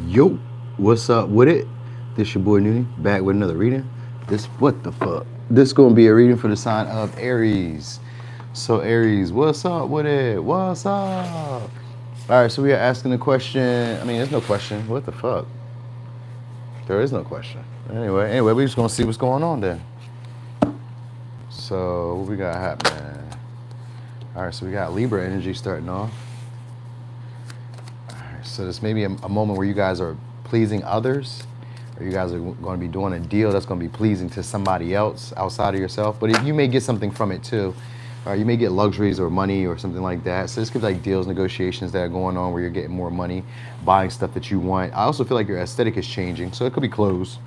Yo, what's up with it? This your boy Noonie, back with another reading. What the fuck? This gonna be a reading for the sign of Aries. So Aries, what's up with it? What's up? All right, so we are asking the question. I mean, there's no question. What the fuck? There is no question. Anyway, we just gonna see what's going on then. So what we got happening? All right, so we got Libra energy starting off. So this may be a moment where you guys are pleasing others, or you guys are going to be doing a deal that's going to be pleasing to somebody else outside of yourself. But you may get something from it too. You may get luxuries or money or something like that. So this could be like deals, negotiations that are going on where you're getting more money, buying stuff that you want. I also feel like your aesthetic is changing. So it could be clothes.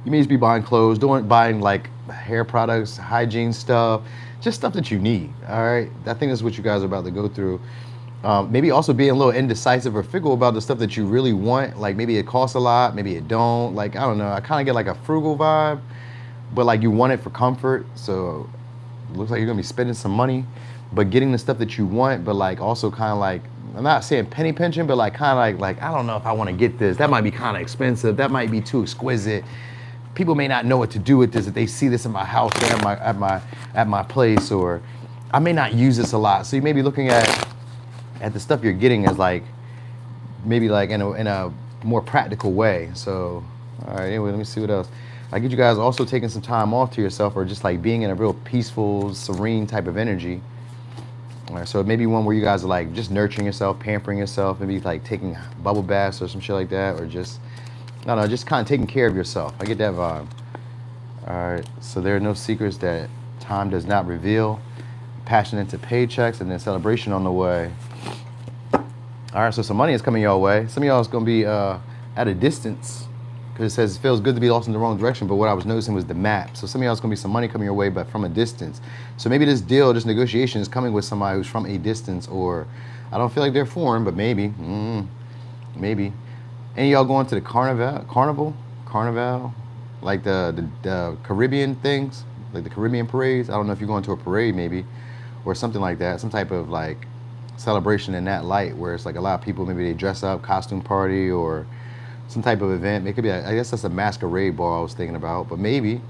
You may just be buying clothes, buying like hair products, hygiene stuff, just stuff that you need. All right. I think that's what you guys are about to go through. Maybe also being a little indecisive or fickle about the stuff that you really want. Like maybe it costs a lot, maybe it don't. Like, I don't know. I kind of get like a frugal vibe, but like you want it for comfort. So it looks like you're going to be spending some money, but getting the stuff that you want, but like also kind of like, I'm not saying penny pinching, but like kind of like, I don't know if I want to get this. That might be kind of expensive. That might be too exquisite. People may not know what to do with this if they see this in my house or at my place, or I may not use this a lot. So you may be looking at the stuff you're getting as like maybe like in a more practical way. So all right, anyway, let me see what else. I get you guys also taking some time off to yourself, or just like being in a real peaceful, serene type of energy. All right, so it may be one where you guys are like just nurturing yourself, pampering yourself, maybe like taking bubble baths or some shit like that, or just, I don't know, just kind of taking care of yourself. I get that vibe. All right, so there are no secrets that time does not reveal. Passion into paychecks, and then celebration on the way. All right, so some money is coming your way. Some of y'all is going to be at a distance, because it says it feels good to be lost in the wrong direction, but what I was noticing was the map. So some of y'all is going to be some money coming your way, but from a distance. So maybe this deal, this negotiation is coming with somebody who's from a distance, or I don't feel like they're foreign, but maybe. Maybe. Any of y'all going to the carnival, like the Caribbean things, like the Caribbean parades? I don't know if you're going to a parade maybe, or something like that, some type of like celebration in that light where it's like a lot of people, maybe they dress up, costume party or some type of event. It could be, I guess that's a masquerade ball I was thinking about, but maybe,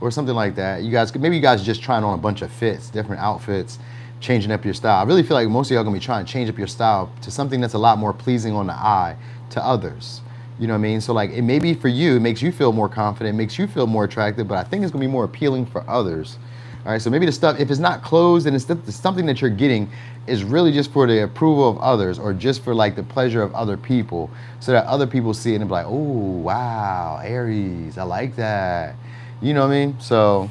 or something like that. Maybe you guys just trying on a bunch of fits, different outfits, changing up your style. I really feel like most of y'all gonna be trying to change up your style to something that's a lot more pleasing on the eye to others. You know what I mean? So like it may be for you, it makes you feel more confident, makes you feel more attractive, but I think it's gonna be more appealing for others. All right, so maybe the stuff, if it's not closed and it's something that you're getting is really just for the approval of others, or just for like the pleasure of other people, so that other people see it and be like, oh, wow, Aries, I like that. You know what I mean? So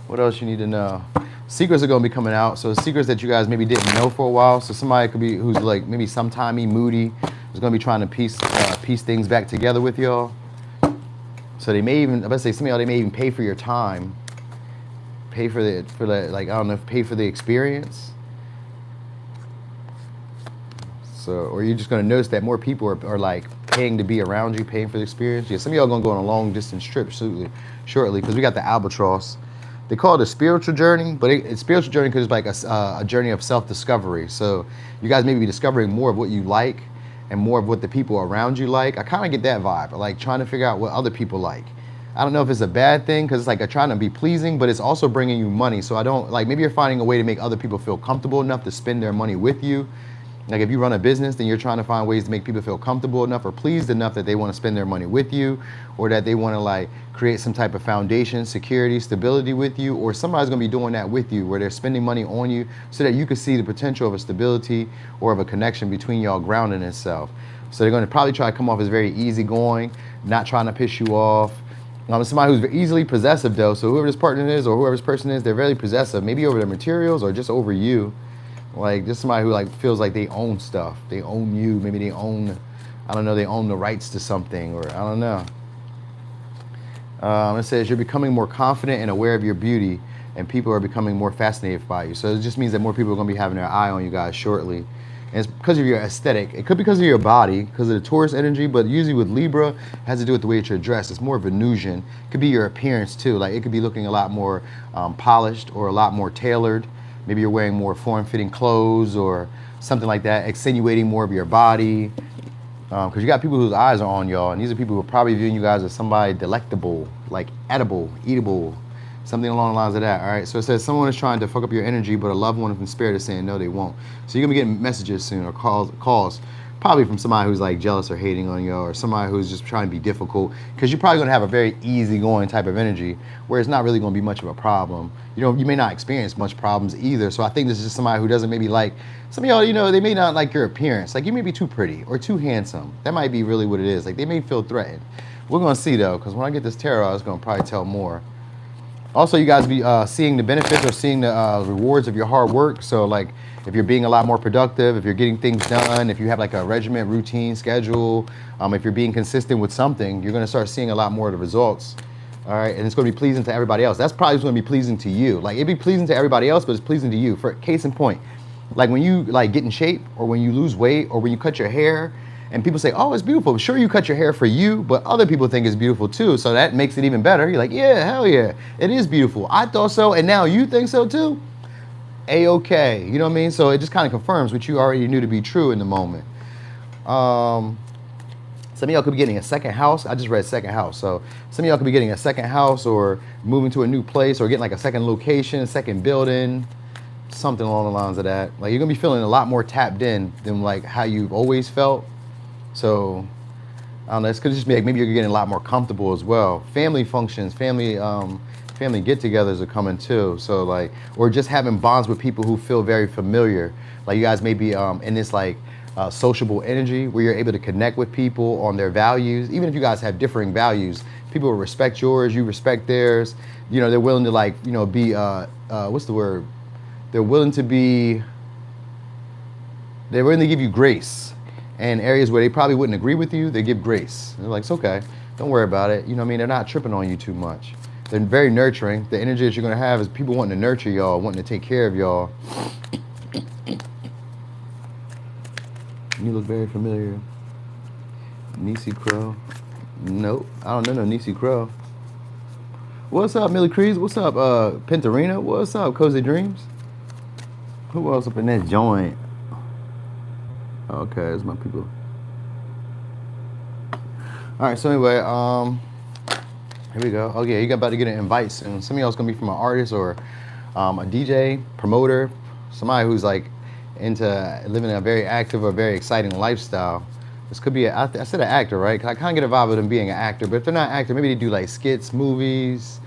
what else you need to know? Secrets are going to be coming out. So secrets that you guys maybe didn't know for a while. So somebody could be who's like maybe sometimey, moody, is going to be trying to piece things back together with y'all. So they may even, let's say some of y'all, they may even pay for your time. Pay for the like, I don't know, pay for the experience. So, or you're just gonna notice that more people are like paying to be around you, paying for the experience. Yeah, some of y'all gonna go on a long distance trip shortly, because we got the albatross. They call it a spiritual journey, but it's spiritual journey because it's like a journey of self-discovery. So you guys may be discovering more of what you like and more of what the people around you like. I kind of get that vibe, like trying to figure out what other people like. I don't know if it's a bad thing, because it's like trying to be pleasing, but it's also bringing you money. So I don't, like, maybe you're finding a way to make other people feel comfortable enough to spend their money with you. Like if you run a business, then you're trying to find ways to make people feel comfortable enough or pleased enough that they want to spend their money with you, or that they want to like create some type of foundation, security, stability with you, or somebody's going to be doing that with you where they're spending money on you so that you can see the potential of a stability or of a connection between y'all grounding itself. So they're going to probably try to come off as very easygoing, not trying to piss you off. Somebody who's easily possessive though, so whoever this partner is or whoever this person is, they're very possessive, maybe over their materials or just over you. Like just somebody who like feels like they own stuff, they own you, maybe they own, I don't know, they own the rights to something, or I don't know. It says you're becoming more confident and aware of your beauty, and people are becoming more fascinated by you. So it just means that more people are going to be having their eye on you guys shortly. And it's because of your aesthetic. It could be because of your body, because of the Taurus energy, but usually with Libra, it has to do with the way that you're dressed. It's more Venusian. It could be your appearance too. Like it could be looking a lot more polished or a lot more tailored. Maybe you're wearing more form-fitting clothes or something like that, accentuating more of your body. Because you got people whose eyes are on y'all, and these are people who are probably viewing you guys as somebody delectable, like edible, eatable, something along the lines of that. All right. So it says someone is trying to fuck up your energy, but a loved one from spirit is saying no, they won't. So you're gonna be getting messages soon or calls, probably from somebody who's like jealous or hating on you, or somebody who's just trying to be difficult. Because you're probably gonna have a very easygoing type of energy where it's not really gonna be much of a problem. You know, you may not experience much problems either. So I think this is just somebody who doesn't maybe like. Some of y'all, you know, they may not like your appearance. Like you may be too pretty or too handsome. That might be really what it is. Like they may feel threatened. We're gonna see though, because when I get this tarot, it's gonna probably tell more. Also, you guys be seeing the benefits or seeing the rewards of your hard work. So like if you're being a lot more productive, if you're getting things done, if you have like a regiment, routine, schedule, if you're being consistent with something, you're gonna start seeing a lot more of the results. All right, and it's gonna be pleasing to everybody else. That's probably gonna be pleasing to you. Like it'd be pleasing to everybody else, but it's pleasing to you. For case in point, like when you like get in shape or when you lose weight or when you cut your hair and people say, oh, it's beautiful. Sure, you cut your hair for you, but other people think it's beautiful too. So that makes it even better. You're like, yeah, hell yeah, it is beautiful. I thought so, and now you think so too? A-okay, you know what I mean? So it just kind of confirms what you already knew to be true in the moment. Some of y'all could be getting a second house. I just read second house. So some of y'all could be getting a second house or moving to a new place or getting like a second location, second building, something along the lines of that. Like you're gonna be feeling a lot more tapped in than like how you've always felt. So I don't know, it's gonna just be like maybe you're getting a lot more comfortable as well. Family functions, family get-togethers are coming too. So like, or just having bonds with people who feel very familiar. Like you guys may be in this like sociable energy where you're able to connect with people on their values. Even if you guys have differing values, people will respect yours, you respect theirs. You know, they're willing to like, you know, be, what's the word? They're willing to give you grace. And areas where they probably wouldn't agree with you, they give grace. They're like, it's okay, don't worry about it. You know what I mean? They're not tripping on you too much. They're very nurturing. The energy that you're gonna have is people wanting to nurture y'all, wanting to take care of y'all. You look very familiar. Nisi Crow. Nope, I don't know no Nisi Crow. What's up, Millie Crease? What's up, Pentarina? What's up, Cozy Dreams? Who else up in that joint? Okay, it's my people. All right, so anyway, here we go. Okay, you about to get an invite soon. Some of y'all's gonna be from an artist or a DJ, promoter, somebody who's like into living a very active or very exciting lifestyle. This could be, I said an actor, right? 'Cause I kind of get a vibe of them being an actor, but if they're not actor, maybe they do like skits, movies,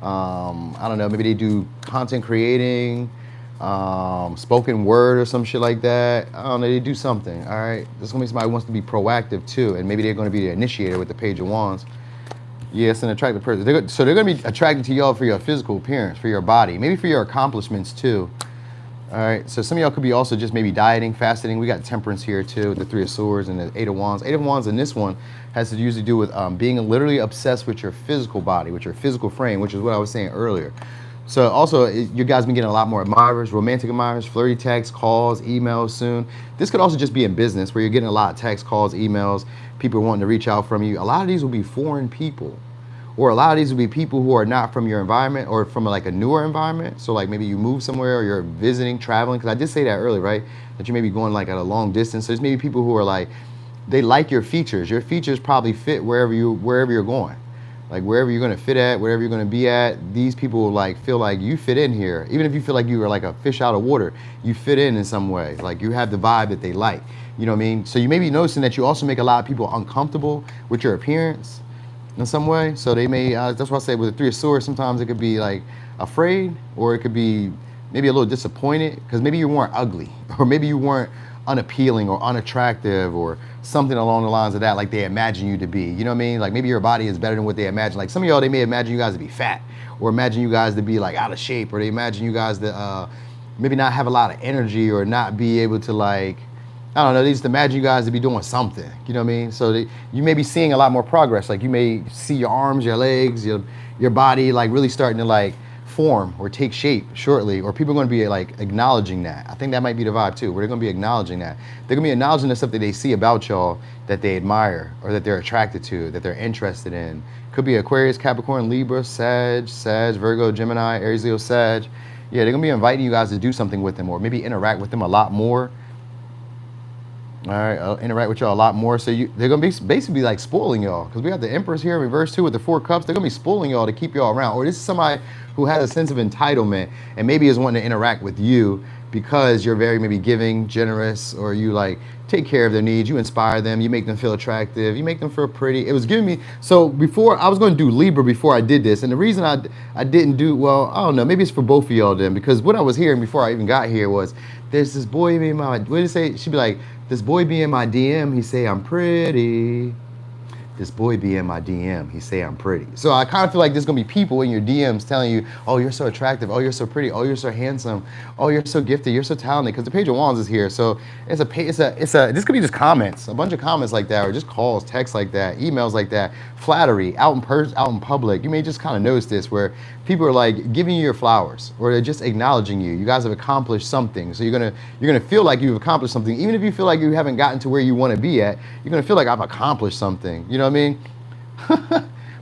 I don't know, maybe they do content creating, spoken word or some shit like that. I don't know, they do something, all right? This is gonna be somebody who wants to be proactive too, and maybe they're gonna be the initiator with the Page of Wands. Yeah, it's an attractive person. So they're gonna be attracted to y'all for your physical appearance, for your body, maybe for your accomplishments too. All right, so some of y'all could be also just maybe dieting, fasting. We got temperance here too, the Three of Swords and the Eight of Wands. Eight of Wands in this one has to usually do with being literally obsessed with your physical body, with your physical frame, which is what I was saying earlier. So also, you guys been getting a lot more admirers, romantic admirers, flirty texts, calls, emails soon. This could also just be in business where you're getting a lot of texts, calls, emails, people wanting to reach out from you. A lot of these will be foreign people. Or a lot of these will be people who are not from your environment or from like a newer environment. So like maybe you move somewhere or you're visiting, traveling. Because I did say that earlier, right? That you may be going like at a long distance. So there's maybe people who are like, they like your features. Your features probably fit wherever you're going. Like wherever you're gonna fit at, wherever you're gonna be at, these people like feel like you fit in here. Even if you feel like you are like a fish out of water, you fit in some way. Like you have the vibe that they like. You know what I mean? So you may be noticing that you also make a lot of people uncomfortable with your appearance in some way. So they may, that's why I say with the Three of Swords, sometimes it could be like afraid, or it could be maybe a little disappointed because maybe you weren't ugly, or maybe you weren't unappealing or unattractive or something along the lines of that, like they imagine you to be. You know what I mean? Like maybe your body is better than what they imagine. Like some of y'all, they may imagine you guys to be fat, or imagine you guys to be like out of shape, or they imagine you guys to maybe not have a lot of energy or not be able to like, I don't know, they just imagine you guys to be doing something, you know what I mean? So you may be seeing a lot more progress. Like you may see your arms, your legs, your body like really starting to like form or take shape shortly, or people are gonna be like acknowledging that. I think that might be the vibe too, where they're gonna be acknowledging that. They're gonna be acknowledging the stuff that they see about y'all that they admire or that they're attracted to, that they're interested in. Could be Aquarius, Capricorn, Libra, Sag, Virgo, Gemini, Aries, Leo, Sag. Yeah, they're gonna be inviting you guys to do something with them or maybe interact with them a lot more. All right, I'll interact with y'all a lot more. So they're gonna be basically like spoiling y'all, because we got the Empress here in reverse too with the 4 cups. They're gonna be spoiling y'all to keep y'all around. Or this is somebody who has a sense of entitlement and maybe is wanting to interact with you because you're very maybe giving, generous, or you like take care of their needs. You inspire them. You make them feel attractive. You make them feel pretty. It was giving me, so before I was going to do Libra before I did this, and the reason I didn't do, well, I don't know, maybe it's for both of y'all then, because what I was hearing before I even got here was there's this boy in my, what did it say? She'd be like, this boy be in my DM, he say I'm pretty. This boy be in my DM, he say I'm pretty. So I kind of feel like there's gonna be people in your DMs telling you, oh, you're so attractive, oh, you're so pretty, oh, you're so handsome, oh, you're so gifted, you're so talented, because the Page of Wands is here. So this could be just comments, a bunch of comments like that, or just calls, texts like that, emails like that, flattery, out in public. You may just kind of notice this, where people are like giving you your flowers, or they're just acknowledging you. You guys have accomplished something, so you're gonna feel like you've accomplished something, even if you feel like you haven't gotten to where you want to be at. You're gonna feel like I've accomplished something. You know what I mean?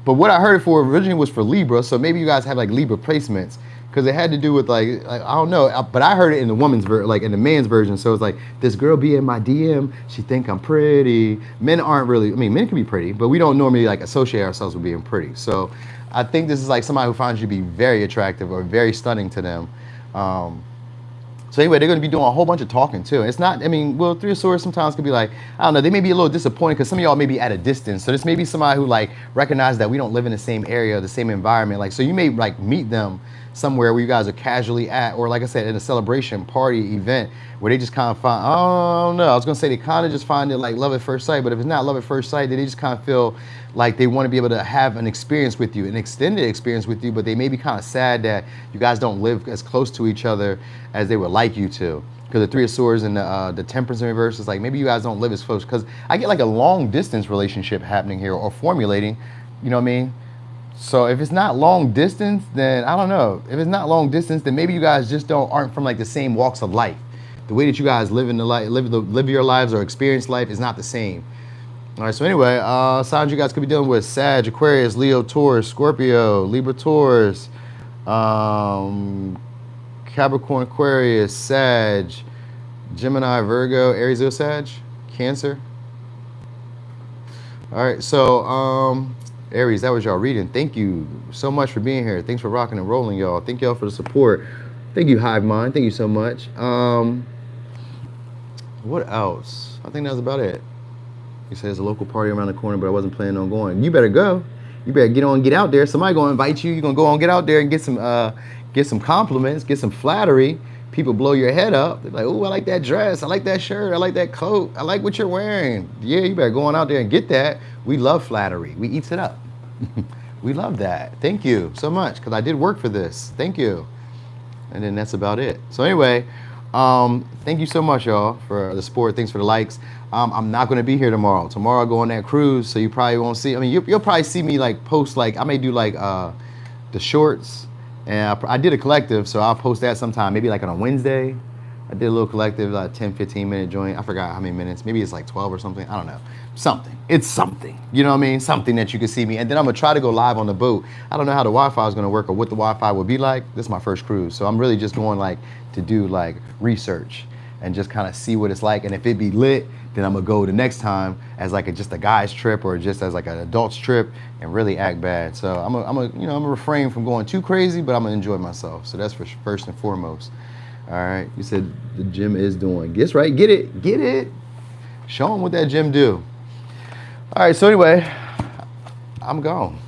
But what I heard it for originally was for Libra, so maybe you guys have like Libra placements, because it had to do with like I don't know, but I heard it in the woman's like in the man's version. So it's like, this girl be in my DM, she think I'm pretty. Men aren't really, I mean, men can be pretty, but we don't normally like associate ourselves with being pretty. So I think this is like somebody who finds you to be very attractive or very stunning to them. So anyway, they're going to be doing a whole bunch of talking too. It's not, I mean, well, Three of Swords sometimes could be like, I don't know, they may be a little disappointed because some of y'all may be at a distance. So this may be somebody who like recognize that we don't live in the same area, the same environment. Like, so you may like meet them somewhere where you guys are casually at, or like I said, in a celebration, party, event, where they just kind of find, I don't know, I was going to say they kind of just find it like love at first sight, but if it's not love at first sight, then they just kind of feel like they want to be able to have an experience with you, an extended experience with you, but they may be kind of sad that you guys don't live as close to each other as they would like you to. Because the Three of Swords and the Temperance in reverse is like, maybe you guys don't live as close. Because I get like a long distance relationship happening here, or formulating, you know what I mean? So if it's not long distance, then I don't know. If it's not long distance, then maybe you guys just aren't from like the same walks of life. The way that you guys live your lives or experience life is not the same. All right, so anyway, signs you guys could be dealing with: Sag, Aquarius, Leo, Taurus, Scorpio, Libra, Taurus, Capricorn, Aquarius, Sag, Gemini, Virgo, Aries, Leo, Sag, Cancer. All right, so Aries, that was y'all reading. Thank you so much for being here. Thanks for rocking and rolling, y'all. Thank y'all for the support. Thank you, Hive Mind. Thank you so much. What else? I think that's about it. He says a local party around the corner, but I wasn't planning on going. You better go. You better get out there. Somebody gonna invite you. You're gonna go on, get out there and get some compliments, get some flattery. People blow your head up. They're like, "Oh, I like that dress. I like that shirt. I like that coat. I like what you're wearing." Yeah, you better go on out there and get that. We love flattery. We eats it up. We love that. Thank you so much, because I did work for this. Thank you. And then that's about it. So anyway, thank you so much, y'all, for the support. Thanks for the likes. I'm not going to be here tomorrow. Tomorrow I go on that cruise, so you probably won't see. I mean, you'll probably see me like post, like I may do like the shorts, and I did a collective, so I'll post that sometime. Maybe like on a Wednesday. I did a little collective, like 10, 15 minute joint. I forgot how many minutes. Maybe it's like 12 or something. I don't know. Something. It's something. You know what I mean? Something that you can see me. And then I'm going to try to go live on the boat. I don't know how the Wi-Fi is going to work or what the Wi-Fi will be like. This is my first cruise. So I'm really just going like to do like research and just kind of see what it's like. And if it be lit, then I'm going to go the next time as like just a guy's trip or just as like an adult's trip and really act bad. So I'm gonna refrain from going too crazy, but I'm going to enjoy myself. So that's for first and foremost. All right, you said the gym is doing. Guess right, get it. Show them what that gym do. All right, so anyway, I'm gone.